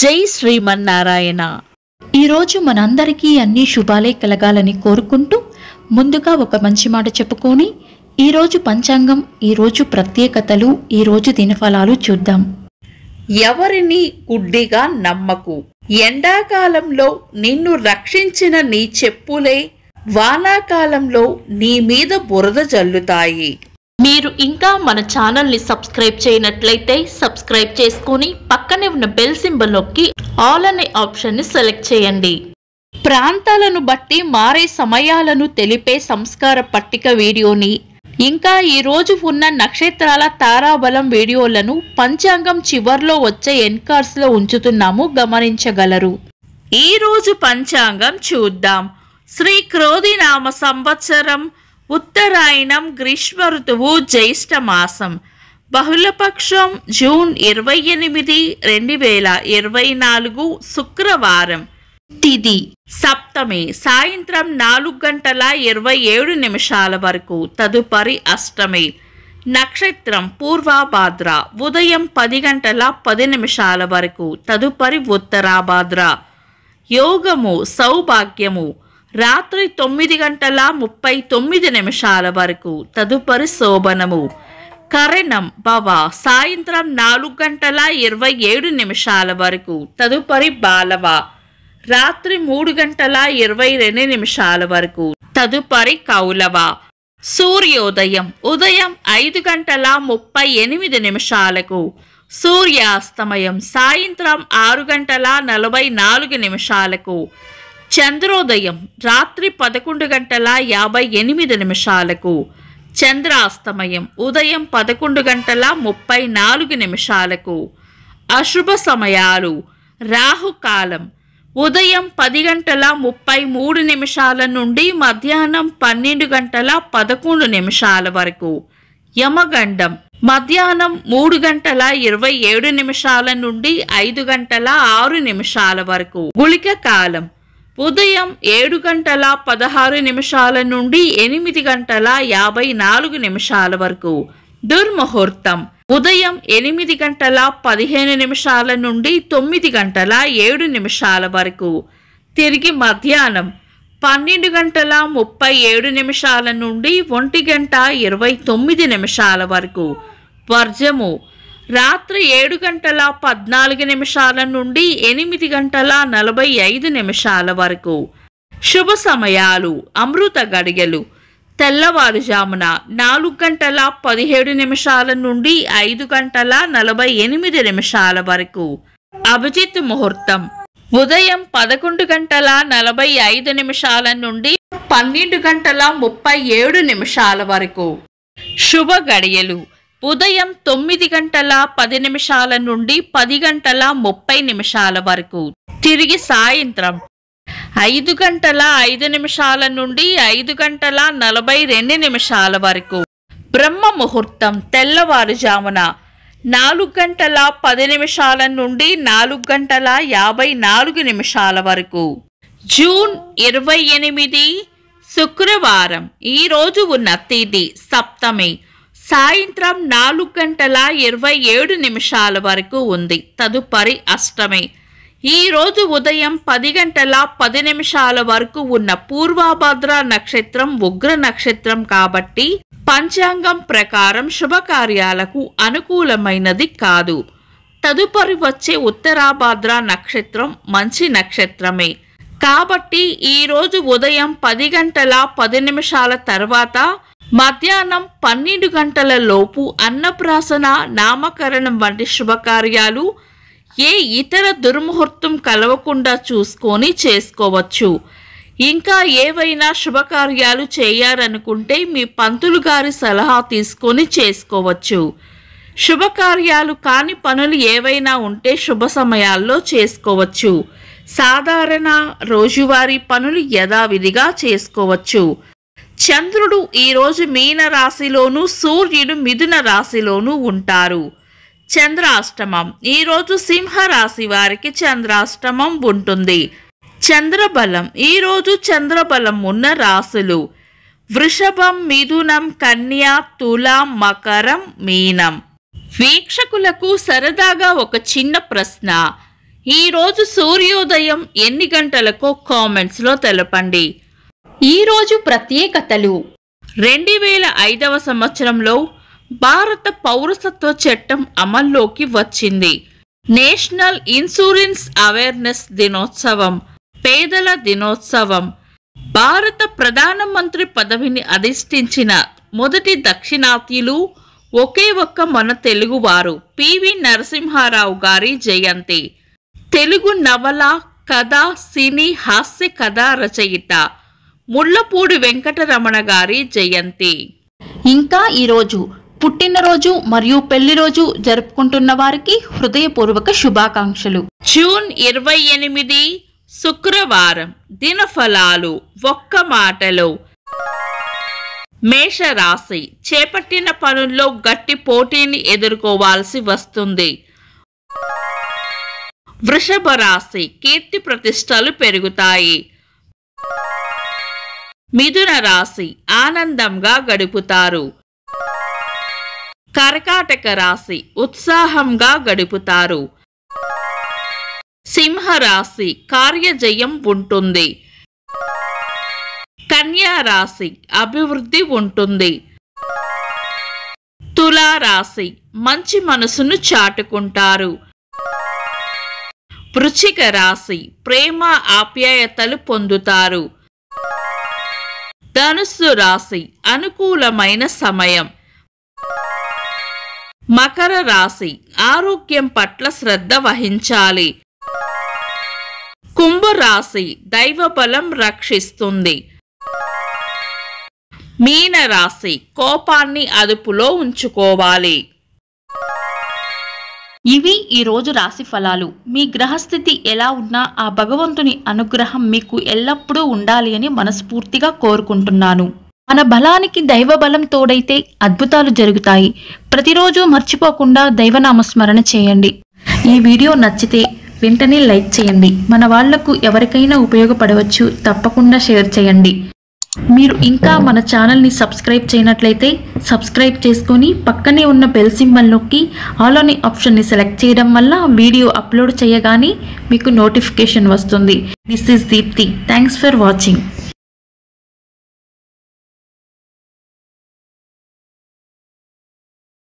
జై శ్రీమన్నారాయణ. ఈరోజు మనందరికీ అన్ని శుభాలే కలగాలని కోరుకుంటూ ముందుగా ఒక మంచి మాట చెప్పుకొని ఈరోజు పంచాంగం, ఈరోజు ప్రత్యేకతలు, ఈరోజు దినఫలాలు చూద్దాం. ఎవరిని గుడ్డిగా నమ్మకు. ఎండాకాలంలో నిన్ను రక్షించిన నీ చెప్పులే వానాకాలంలో నీ మీద బురద జల్లుతాయి. మీరు ఇంకా మన ఛానల్ని సబ్స్క్రైబ్ చేయనట్లయితే సబ్స్క్రైబ్ చేసుకొని పక్కనే ఉన్న బెల్ సింబల్ నొక్కి ఆల్ అనే ఆప్షన్ని సెలెక్ట్ చేయండి. ప్రాంతాలను బట్టి మారే సమయాలను తెలిపే సంస్కార పట్టిక వీడియోని, ఇంకా ఈరోజు ఉన్న నక్షత్రాల తారాబలం వీడియోలను పంచాంగం చివర్లో వచ్చే ఎన్కార్స్లో ఉంచుతున్నాము, గమనించగలరు. ఈరోజు పంచాంగం చూద్దాం. శ్రీ క్రోధినామ సంవత్సరం, ఉత్తరాయణం, గ్రీష్మ ఋతువు, జ్యేష్ఠ మాసం, బహుళపక్షం, జూన్ 28, 2024 శుక్రవారం. తిథి సప్తమి, సాయంత్రం 4:27 వరకు. తదుపరి అష్టమి. నక్షత్రం పూర్వభాద్ర, ఉదయం 10:10 వరకు. తదుపరి ఉత్తరాభాద్ర. యోగము సౌభాగ్యము, రాత్రి 9:39 వరకు. తదుపరి శోభనము. కరణం భవ, సాయంత్రం 4:27 వరకు. తదుపరి బాలవ, రాత్రి 3:22 వరకు. తదుపరి కౌలవ. సూర్యోదయం ఉదయం 5:38. సూర్యాస్తమయం సాయంత్రం 6:44. చంద్రోదయం రాత్రి 11:58. చంద్రాస్తమయం ఉదయం 11:34. అశుభ సమయాలు. రాహుకాలం ఉదయం 10:33 నుండి మధ్యాహ్నం 12:11 వరకు. యమగండం మధ్యాహ్నం 3:27 నుండి 5:06 వరకు. గుళిక కాలం ఉదయం 7:16 నుండి 8:54 వరకు. దుర్ముహూర్తం ఉదయం 8:15 నుండి 9:07 వరకు. తిరిగి మధ్యాహ్నం 12:37 నుండి 1:29 వరకు. వర్జము రాత్రి 7:14 నుండి 8:45 వరకు. శుభ సమయాలు. అమృత గడియలు తెల్లవారుజామున 4:17 నుండి 5:48 వరకు. అభిజిత్ ముహూర్తం ఉదయం 11:45 నుండి 12:37 వరకు. శుభ గడియలు ఉదయం 9:10 నుండి 10:30 వరకు. తిరిగి సాయంత్రం 5:05 నుండి 5:42 వరకు. బ్రహ్మ ముహూర్తం తెల్లవారుజామున 4:10 నుండి 4:54 వరకు. జూన్ 28 శుక్రవారం. ఈరోజు ఉన్న తిథి సప్తమి, సాయంత్రం 4:27 వరకు ఉంది. తదుపరి అష్టమి. ఈరోజు ఉదయం 10:10 వరకు ఉన్న పూర్వభద్ర నక్షత్రం ఉగ్ర నక్షత్రం కాబట్టి పంచాంగం ప్రకారం శుభకార్యాలకు అనుకూలమైనది కాదు. తదుపరి వచ్చే ఉత్తరాభాద్ర నక్షత్రం మంచి నక్షత్రమే కాబట్టి ఈరోజు ఉదయం 10:10 తర్వాత మధ్యాహ్నం 12 లోపు అన్నప్రాసన, నామకరణం వంటి శుభకార్యాలు ఏ ఇతర దుర్ముహూర్తం కలవకుండా చూసుకొని చేసుకోవచ్చు. ఇంకా ఏవైనా శుభకార్యాలు చేయాలనుకుంటే మీ పంతులు గారి సలహా తీసుకొని చేసుకోవచ్చు. శుభకార్యాలు కాని పనులు ఏవైనా ఉంటే శుభ సమయాల్లో చేసుకోవచ్చు. సాధారణ రోజువారీ పనులు యథావిధిగా చేసుకోవచ్చు. చంద్రుడు ఈరోజు మీన రాశిలోను, సూర్యుడు మిథున రాశిలోను ఉంటారు. చంద్రాష్టమం ఈరోజు సింహ రాశి వారికి చంద్రాష్టమం ఉంటుంది. చంద్రబలం ఈరోజు చంద్రబలం ఉన్న రాశులు వృషభం, మిథునం, కన్య, తుల, మకరం, మీనం. వీక్షకులకు సరదాగా ఒక చిన్న ప్రశ్న. ఈరోజు సూర్యోదయం ఎన్ని గంటలకో కామెంట్స్లో తెలపండి. ఈరోజు ప్రత్యేకతలు. 2005వ సంవత్సరంలో భారత పౌరసత్వ చట్టం అమల్లోకి వచ్చింది. నేషనల్ ఇన్సూరెన్స్ అవేర్నెస్ దినోత్సవం, పేదల దినోత్సవం, భారత ప్రధానమంత్రి పదవిని అధిష్ఠించిన మొదటి దక్షిణాత్యులు ఒకే ఒక్క మన తెలుగువారు పివి నరసింహారావు గారి జయంతి. తెలుగు నవల, కథ, సినీ, హాస్య కథా రచయిత ముళ్ళపూడి వెంకటరమణ గారి జయంతి. ఇంకా ఈరోజు పుట్టినరోజు మరియు పెళ్లి రోజు జరుపుకుంటున్న వారికి హృదయపూర్వక శుభాకాంక్షలు. జూన్ 28 శుక్రవారం. దినఫలాలు ఒక్క మాటలో. మేషరాశి చేపట్టిన పనుల్లో గట్టి పోటీని ఎదుర్కోవాల్సి వస్తుంది. వృషభ రాశి కీర్తి ప్రతిష్టలు పెరుగుతాయి. మిథున రాశి ఆనందంగా గడుపుతారు. కర్కాటక రాశి ఉత్సాహంగా గడుపుతారు. సింహరాశి కార్యజయం ఉంటుంది. కన్యా రాశి అభివృద్ధి ఉంటుంది. తులారాశి మంచి మనసును చాటుకుంటారు. వృశ్చిక రాశి ప్రేమ ఆప్యాయతలు పొందుతారు. ధనుస్సు రాశి అనుకూలమైన సమయం. మకర రాశి ఆరోగ్యం పట్ల శ్రద్ధ వహించాలి. కుంభరాశి దైవబలం రక్షిస్తుంది. మీనరాశి కోపాన్ని అదుపులో ఉంచుకోవాలి. ఇవి ఈరోజు రాశి ఫలాలు. మీ గ్రహస్థితి ఎలా ఉన్నా ఆ భగవంతుని అనుగ్రహం మీకు ఎల్లప్పుడూ ఉండాలి అని మనస్ఫూర్తిగా కోరుకుంటున్నాను. మన బలానికి దైవ బలం తోడైతే అద్భుతాలు జరుగుతాయి. ప్రతిరోజు మర్చిపోకుండా దైవనామస్మరణ చేయండి. ఈ వీడియో నచ్చితే వెంటనే లైక్ చేయండి. మన వాళ్లకు ఎవరికైనా ఉపయోగపడవచ్చు. తప్పకుండా షేర్ చేయండి. మీరు ఇంకా మన ఛానల్ని సబ్స్క్రైబ్ చేయనట్లయితే సబ్స్క్రైబ్ చేసుకొని పక్కనే ఉన్న బెల్ సింబల్ నొక్కి ఆల్ అనే ఆప్షన్ని సెలెక్ట్ చేయడం వల్ల వీడియో అప్లోడ్ చేయగానే మీకు నోటిఫికేషన్ వస్తుంది. This is Deepti. Thanks for watching.